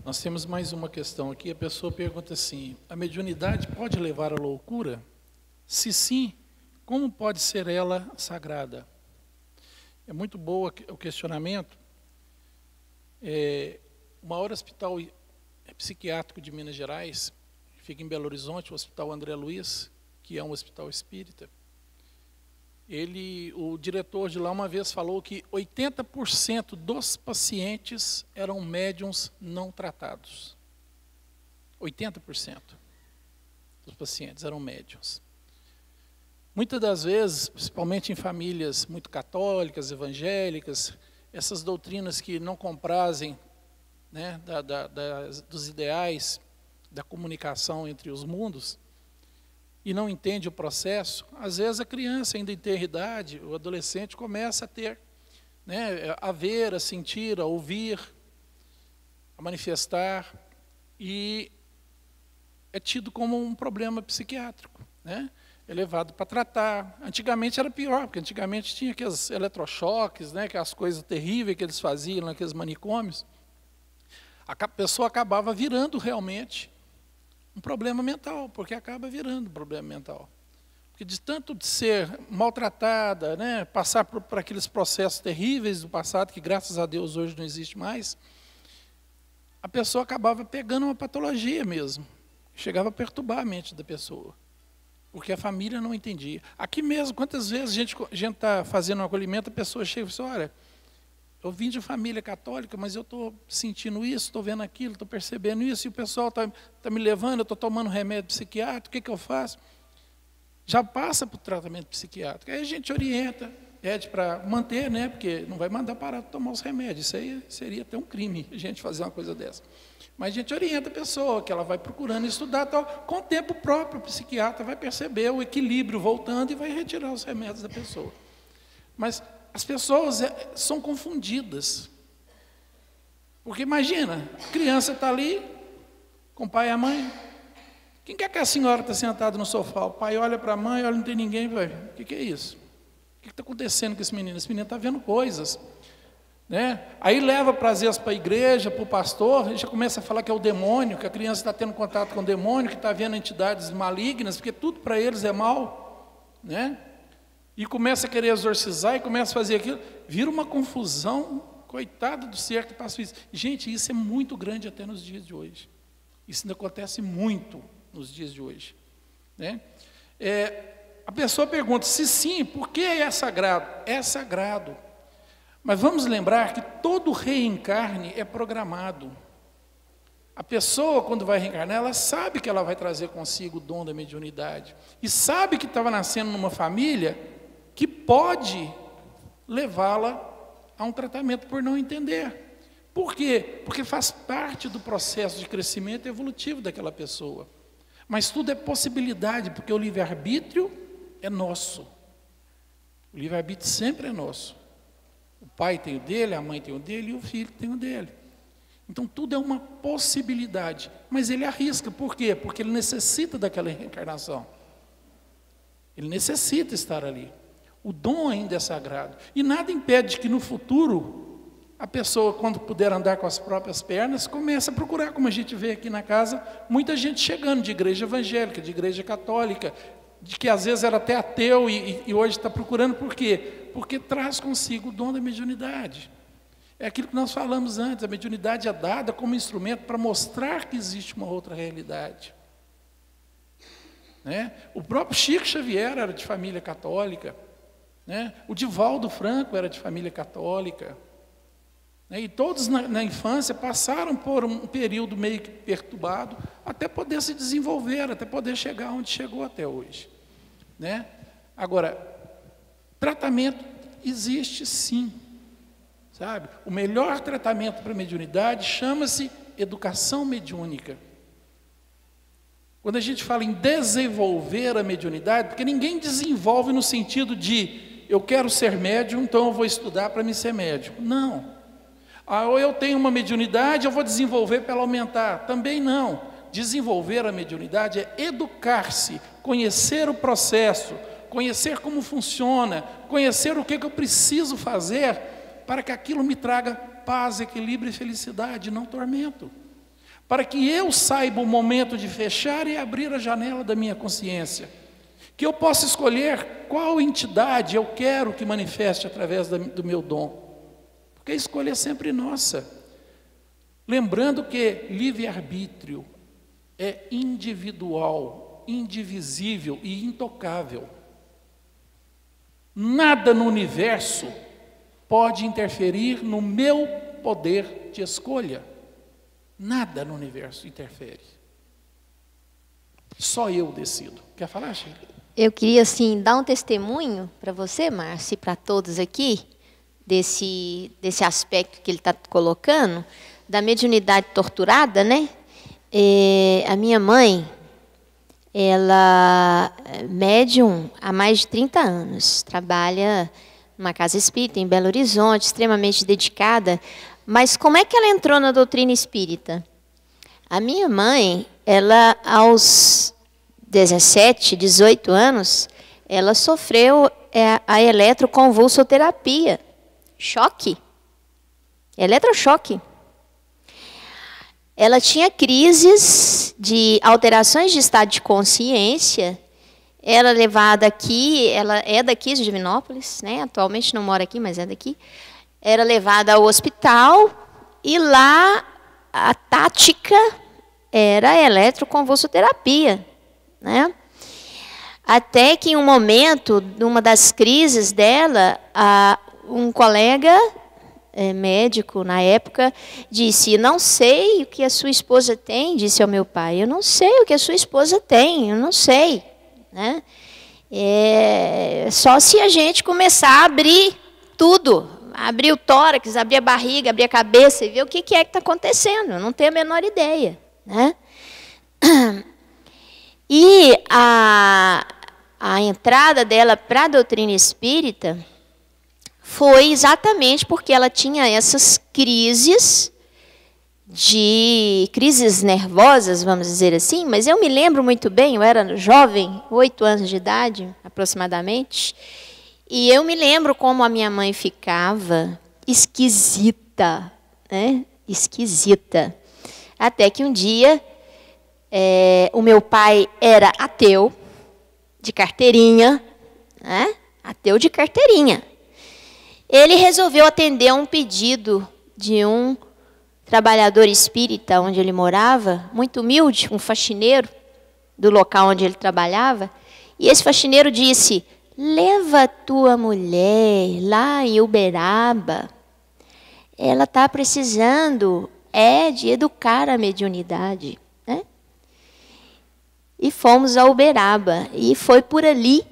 Nós temos mais uma questão aqui. A pessoa pergunta assim, a mediunidade pode levar à loucura? Se sim, como pode ser ela sagrada? É muito boa o questionamento. O maior hospital psiquiátrico de Minas Gerais, fica em Belo Horizonte, o Hospital André Luiz, que é um hospital espírita. O diretor de lá uma vez falou que 80% dos pacientes eram médiuns não tratados. 80% dos pacientes eram médiuns. Muitas das vezes, principalmente em famílias muito católicas, evangélicas, essas doutrinas que não comprazem, né, dos ideais da comunicação entre os mundos, e não entende o processo, às vezes a criança ainda em ter idade, o adolescente começa a ter né? A ver, a sentir, a ouvir, a manifestar, e é tido como um problema psiquiátrico, né? É levado para tratar. Antigamente era pior, porque antigamente tinha aqueles eletrochoques, né? Aquelas coisas terríveis que eles faziam naqueles manicômios. A pessoa acabava virando realmente um problema mental, porque acaba virando um problema mental. Porque de tanto de ser maltratada, né, passar por aqueles processos terríveis do passado, que graças a Deus hoje não existe mais, a pessoa acabava pegando uma patologia mesmo. Chegava a perturbar a mente da pessoa, porque a família não entendia. Aqui mesmo, quantas vezes a gente está fazendo um acolhimento, a pessoa chega e fala assim, olha, eu vim de família católica, mas eu estou sentindo isso, estou vendo aquilo, estou percebendo isso, e o pessoal está me levando, eu estou tomando remédio psiquiátrico, o que eu faço? Já passa para o tratamento psiquiátrico. Aí a gente orienta, pede para manter, né, porque não vai mandar parar de tomar os remédios. Isso aí seria até um crime, a gente fazer uma coisa dessa. Mas a gente orienta a pessoa, que ela vai procurando estudar, tal. Com o tempo próprio, o psiquiatra vai perceber o equilíbrio voltando e vai retirar os remédios da pessoa. Mas as pessoas são confundidas. Porque imagina, a criança está ali, com o pai e a mãe. Quem quer que a senhora está sentada no sofá? O pai olha para a mãe, olha, não tem ninguém, vai. O que é isso? O que está acontecendo com esse menino? Esse menino está vendo coisas. Né? Aí leva, às vezes, para a igreja, para o pastor, e já começa a falar que é o demônio, que a criança está tendo contato com o demônio, que está vendo entidades malignas, porque tudo para eles é mal. Né? E começa a querer exorcizar, e começa a fazer aquilo. Vira uma confusão, coitado do ser que passa isso. Gente, isso é muito grande até nos dias de hoje. Isso ainda acontece muito nos dias de hoje. Né? A pessoa pergunta, se sim, por que é sagrado? É sagrado. Mas vamos lembrar que todo reencarne é programado. A pessoa, quando vai reencarnar, ela sabe que ela vai trazer consigo o dom da mediunidade. E sabe que estava nascendo numa família que pode levá-la a um tratamento por não entender. Por quê? Porque faz parte do processo de crescimento evolutivo daquela pessoa. Mas tudo é possibilidade, porque o livre-arbítrio é nosso. O livre-arbítrio sempre é nosso. O pai tem o dele, a mãe tem o dele e o filho tem o dele. Então tudo é uma possibilidade, mas ele arrisca. Por quê? Porque ele necessita daquela reencarnação. Ele necessita estar ali. O dom ainda é sagrado. E nada impede que no futuro, a pessoa, quando puder andar com as próprias pernas, comece a procurar, como a gente vê aqui na casa, muita gente chegando de igreja evangélica, de igreja católica, de que às vezes era até ateu e hoje está procurando. Por quê? Porque traz consigo o dom da mediunidade. É aquilo que nós falamos antes, a mediunidade é dada como instrumento para mostrar que existe uma outra realidade. Né? O próprio Chico Xavier era de família católica, né? O Divaldo Franco era de família católica, né? E todos na infância passaram por um período meio que perturbado, até poder se desenvolver, até poder chegar onde chegou até hoje. Né? Agora, tratamento existe sim, sabe? O melhor tratamento para a mediunidade chama-se educação mediúnica. Quando a gente fala em desenvolver a mediunidade, porque ninguém desenvolve no sentido de eu quero ser médium, então eu vou estudar para me ser médium. Não. Ou eu tenho uma mediunidade, eu vou desenvolver para ela aumentar. Também não. Desenvolver a mediunidade é educar-se, conhecer o processo, conhecer como funciona, conhecer o que eu preciso fazer para que aquilo me traga paz, equilíbrio e felicidade, não tormento. Para que eu saiba o momento de fechar e abrir a janela da minha consciência. Que eu possa escolher qual entidade eu quero que manifeste através do meu dom. Porque a escolha é sempre nossa. Lembrando que livre-arbítrio é individual, indivisível e intocável. Nada no universo pode interferir no meu poder de escolha. Nada no universo interfere. Só eu decido. Quer falar, Sheila? Eu queria, assim, dar um testemunho para você, Márcia, e para todos aqui, desse aspecto que ele está colocando, da mediunidade torturada, né? A minha mãe, ela é médium há mais de 30 anos, trabalha numa casa espírita em Belo Horizonte, extremamente dedicada. Mas como é que ela entrou na doutrina espírita? A minha mãe, ela aos 17, 18 anos, ela sofreu a eletroconvulsoterapia. Choque. Eletrochoque. Ela tinha crises de alterações de estado de consciência. Ela levada aqui, ela é daqui de Divinópolis, né? Atualmente não mora aqui, mas é daqui. Era levada ao hospital e lá a tática era a eletroconvulsoterapia, né? Até que em um momento, numa das crises dela, um colega médico, na época, disse, não sei o que a sua esposa tem, disse ao meu pai, eu não sei o que a sua esposa tem, eu não sei. Né? Só se a gente começar a abrir tudo, abrir o tórax, abrir a barriga, abrir a cabeça e ver o que é que está acontecendo, eu não tenho a menor ideia. Né? E a entrada dela para a doutrina espírita foi exatamente porque ela tinha essas crises nervosas, vamos dizer assim, mas eu me lembro muito bem, eu era jovem, 8 anos de idade, aproximadamente, e eu me lembro como a minha mãe ficava esquisita, né? Esquisita. Até que um dia, o meu pai era ateu, de carteirinha, né? Ateu de carteirinha. Ele resolveu atender a um pedido de um trabalhador espírita onde ele morava, muito humilde, um faxineiro do local onde ele trabalhava. E esse faxineiro disse, leva a tua mulher lá em Uberaba. Ela está precisando de educar a mediunidade. Né? E fomos a Uberaba. E foi por ali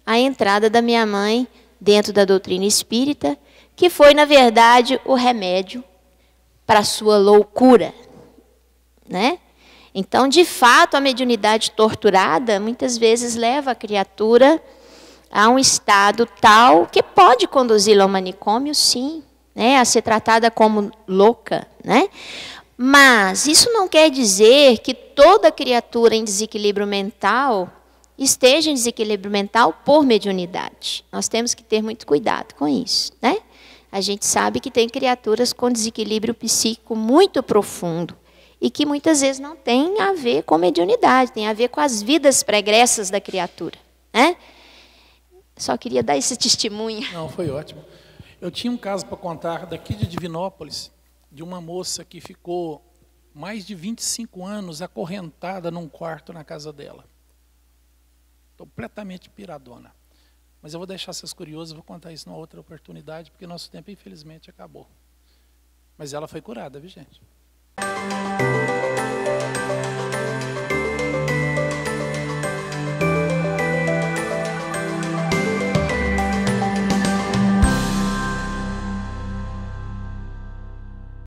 a entrada da minha mãe dentro da doutrina espírita, que foi, na verdade, o remédio para a sua loucura. Né? Então, de fato, a mediunidade torturada, muitas vezes, leva a criatura a um estado tal que pode conduzi-la ao manicômio, sim, né? A ser tratada como louca. Né? Mas isso não quer dizer que toda criatura em desequilíbrio mental esteja em desequilíbrio mental por mediunidade. Nós temos que ter muito cuidado com isso. Né? A gente sabe que tem criaturas com desequilíbrio psíquico muito profundo e que muitas vezes não tem a ver com mediunidade, tem a ver com as vidas pregressas da criatura. Né? Só queria dar esse testemunho. Não, foi ótimo. Eu tinha um caso para contar daqui de Divinópolis, de uma moça que ficou mais de 25 anos acorrentada num quarto na casa dela. Completamente piradona. Mas eu vou deixar vocês curiosos, vou contar isso numa outra oportunidade, porque nosso tempo, infelizmente, acabou. Mas ela foi curada, viu, gente?